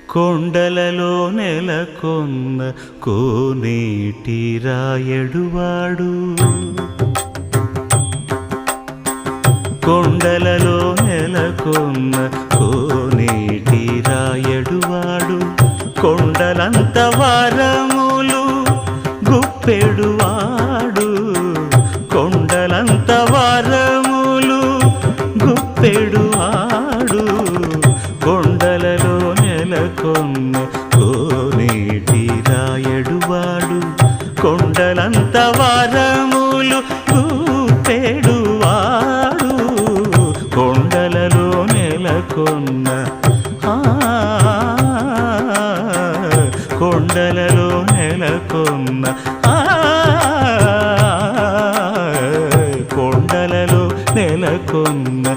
కొండలలో నెలకొన్న కోనేటి రాయడువాడు కొండలలో నెలకొన్న కోనేటి రాయడువాడు కొండలంత వరములు గుప్పెడువాడు కొండలంత వరములు గుప్పెడువాడు కొండలలో నెలకొన్న కోనేటి రాయడువాడు కొండలంత వరములు గుప్పెడువాడు కొండలలో నెలకొన్న కొండలలో నెలకొన్న కొండలలో నెలకొన్న